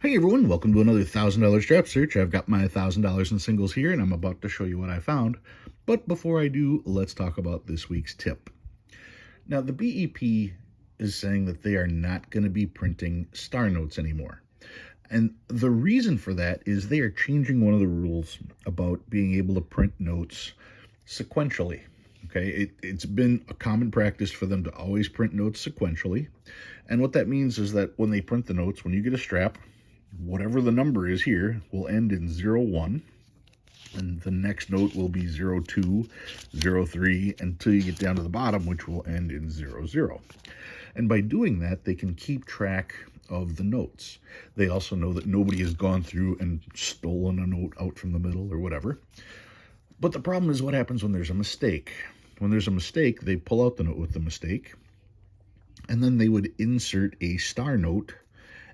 Hey everyone, welcome to another $1,000 strap search. I've got my $1,000 in singles here and I'm about to show you what I found. But before I do, let's talk about this week's tip. Now, the BEP is saying that they are not going to be printing star notes anymore. And the reason for that is they are changing one of the rules about being able to print notes sequentially. Okay, it's been a common practice for them to always print notes sequentially. And what that means is that when they print the notes, when you get a strap, whatever the number is here will end in 01, and the next note will be 02, 03, until you get down to the bottom, which will end in 00. And by doing that, they can keep track of the notes. They also know that nobody has gone through and stolen a note out from the middle or whatever. But the problem is what happens when there's a mistake. When there's a mistake, they pull out the note with the mistake, and then they would insert a star note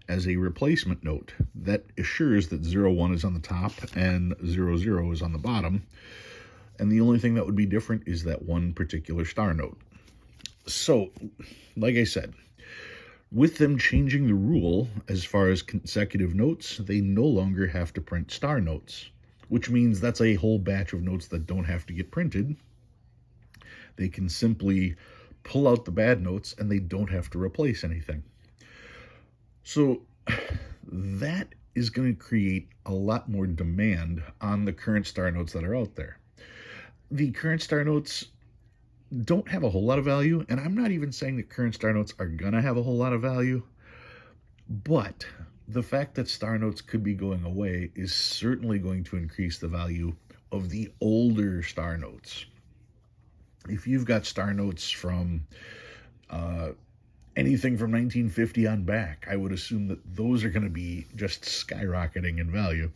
as a replacement note that assures that 01 is on the top and 00 is on the bottom. And the only thing that would be different is that one particular star note. So, like I said, with them changing the rule as far as consecutive notes, they no longer have to print star notes, which means that's a whole batch of notes that don't have to get printed. They can simply pull out the bad notes and they don't have to replace anything. So that is going to create a lot more demand on the current star notes that are out there. The current star notes don't have a whole lot of value, and I'm not even saying that current star notes are going to have a whole lot of value, but the fact that star notes could be going away is certainly going to increase the value of the older star notes. If you've got star notes from anything from 1950 on back, I would assume that those are going to be just skyrocketing in value,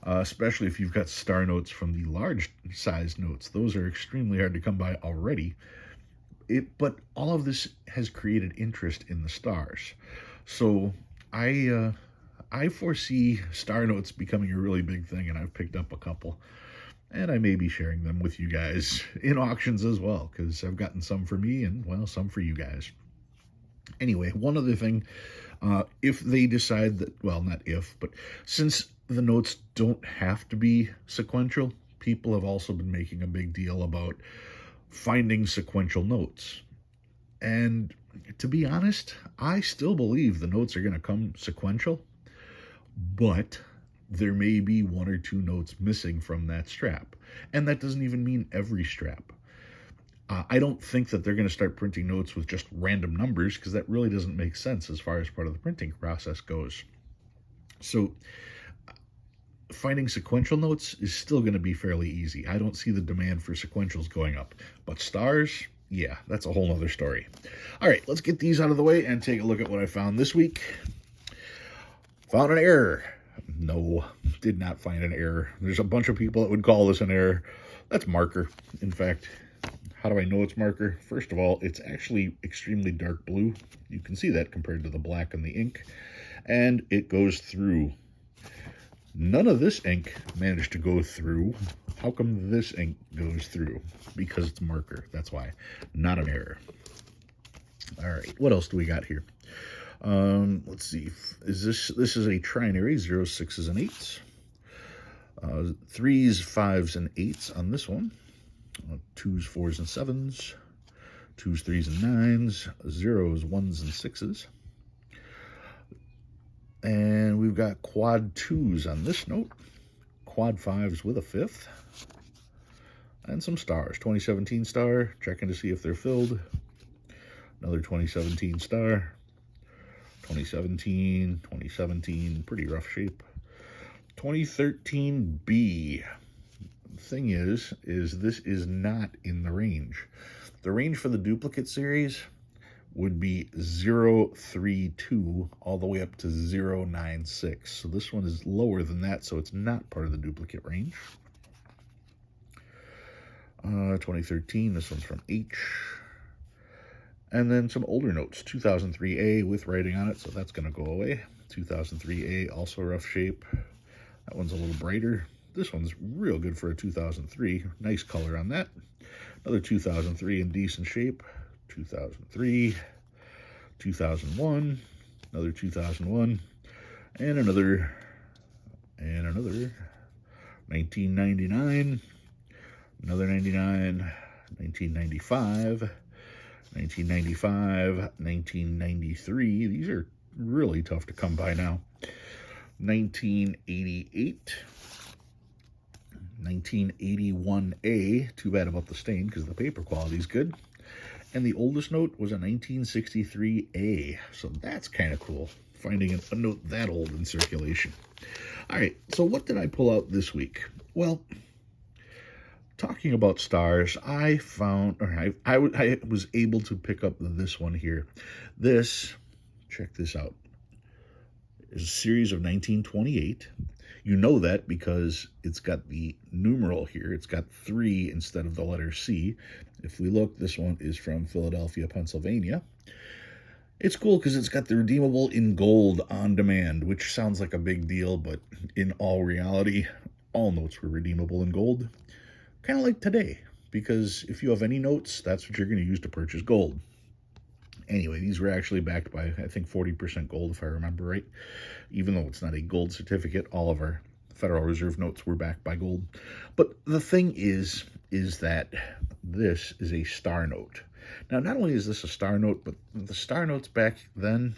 especially if you've got star notes from the large size notes. Those are extremely hard to come by already. But all of this has created interest in the stars. So I foresee star notes becoming a really big thing, and I've picked up a couple. And I may be sharing them with you guys in auctions as well, because I've gotten some for me and, well, some for you guys. Anyway, one other thing, if they decide that, well, not if, but since the notes don't have to be sequential, people have also been making a big deal about finding sequential notes. And to be honest, I still believe the notes are going to come sequential, but there may be one or two notes missing from that strap. And that doesn't even mean every strap. I don't think that they're going to start printing notes with just random numbers, because that really doesn't make sense as far as part of the printing process goes. So finding sequential notes is still going to be fairly easy. I don't see the demand for sequentials going up. But stars, yeah, that's a whole other story. All right, let's get these out of the way and take a look at what I found this week. Found an error. No, did not find an error. There's a bunch of people that would call this an error. That's marker. In fact, how do I know it's marker? First of all, it's actually extremely dark blue. You can see that compared to the black in the ink. And it goes through. None of this ink managed to go through. How come this ink goes through? Because it's marker. That's why. Not an error. All right, what else do we got here? Let's see. This is a trinary, 06s and 8s. 3s, 5s, and 8s on this one. 2s, 4s, and 7s. 2s, 3s, and 9s. 0s, 1s, and 6s. And we've got quad 2s on this note. Quad 5s with a 5th. And some stars. 2017 star. Checking to see if they're filled. Another 2017 star. 2017, pretty rough shape. 2013 B. The thing is this is not in the range. The range for the duplicate series would be 032 all the way up to 096. So this one is lower than that, so it's not part of the duplicate range. 2013, this one's from H. And then some older notes, 2003A with writing on it, so that's going to go away. 2003A, also rough shape. That one's a little brighter. This one's real good for a 2003. Nice color on that. Another 2003 in decent shape. 2003, 2001, another 2001. And another, and another. 1999, another 99, 1995, 1995, 1993. These are really tough to come by now. 1988, 1981A. Too bad about the stain because the paper quality is good. And the oldest note was a 1963A. So that's kind of cool, finding a note that old in circulation. All right, so what did I pull out this week? Well, talking about stars, I found, or I was able to pick up this one here. This, check this out, is a series of 1928. You know that because it's got the numeral here. It's got 3 instead of the letter C. If we look, this one is from Philadelphia, Pennsylvania. It's cool because it's got the redeemable in gold on demand, which sounds like a big deal, but in all reality, all notes were redeemable in gold. Kind of like today, because if you have any notes, that's what you're going to use to purchase gold. Anyway, these were actually backed by, I think, 40% gold, if I remember right. Even though it's not a gold certificate, all of our Federal Reserve notes were backed by gold. But the thing is that this is a star note. Now, not only is this a star note, but the star notes back then,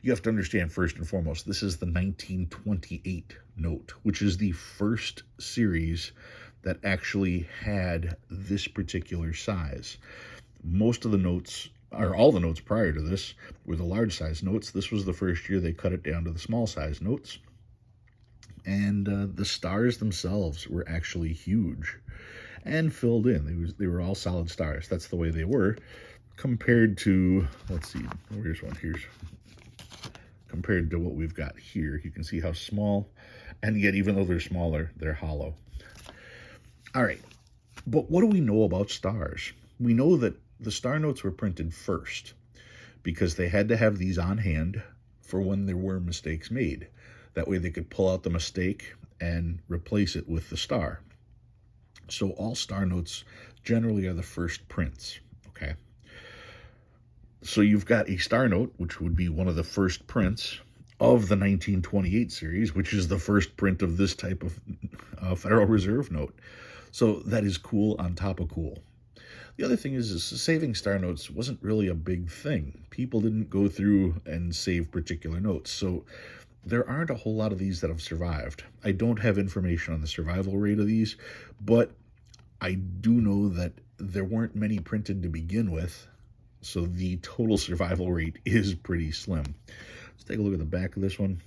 you have to understand first and foremost, this is the 1928 note, which is the first series that actually had this particular size. Most of the notes, or all the notes prior to this, were the large size notes. This was the first year they cut it down to the small size notes. And the stars themselves were actually huge and filled in. They were all solid stars. That's the way they were, compared to, let's see, here's one. Here's compared to what we've got here. You can see how small, and yet even though they're smaller, they're hollow. All right, but what do we know about stars? We know that the star notes were printed first because they had to have these on hand for when there were mistakes made. That way they could pull out the mistake and replace it with the star. So all star notes generally are the first prints, okay? So you've got a star note, which would be one of the first prints of the 1928 series, which is the first print of this type of Federal Reserve note. So that is cool on top of cool. The other thing is saving star notes wasn't really a big thing. People didn't go through and save particular notes. So there aren't a whole lot of these that have survived. I don't have information on the survival rate of these, but I do know that there weren't many printed to begin with, so the total survival rate is pretty slim. Let's take a look at the back of this one.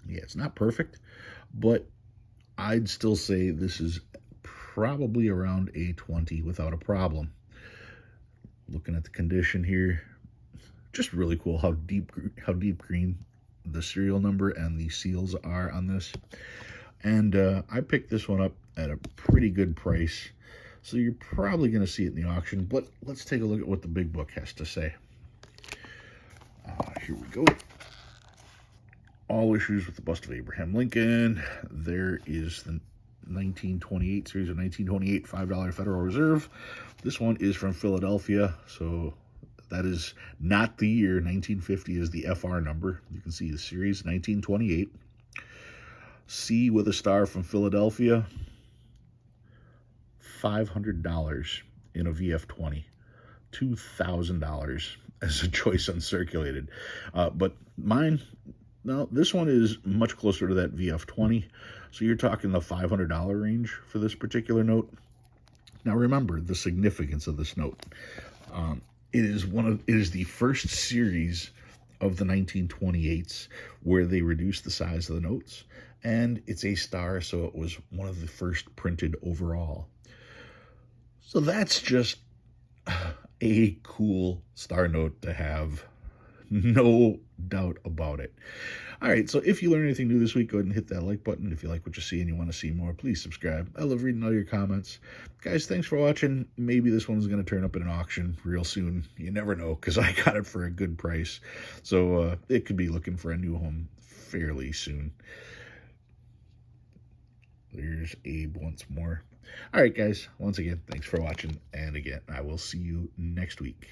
Yeah, it's not perfect, but I'd still say this is probably around a 20 without a problem. Looking at the condition here, just really cool how deep green the serial number and the seals are on this. And I picked this one up at a pretty good price, so you're probably going to see it in the auction. But let's take a look at what the big book has to say. Here we go. All issues with the bust of Abraham Lincoln. There is the 1928 series of 1928 $5 Federal Reserve. This one is from Philadelphia, so that is not the year. 1950 is the FR number. You can see the series 1928. C with a star from Philadelphia. $500 in a VF20. $2,000 as a choice uncirculated. But mine, no, this one is much closer to that VF20. So you're talking the $500 range for this particular note. Now remember the significance of this note. It is the first series of the 1928s where they reduced the size of the notes, and it's a star, so it was one of the first printed overall. So that's just a cool star note to have, no doubt about it. All right, so if you learned anything new this week, go ahead and hit that like button. If you like what you see and you want to see more, please subscribe. I love reading all your comments. Guys, thanks for watching. Maybe this one's going to turn up in an auction real soon. You never know, because I got it for a good price. So it could be looking for a new home fairly soon. There's Abe once more. All right, guys, once again, thanks for watching. And again, I will see you next week.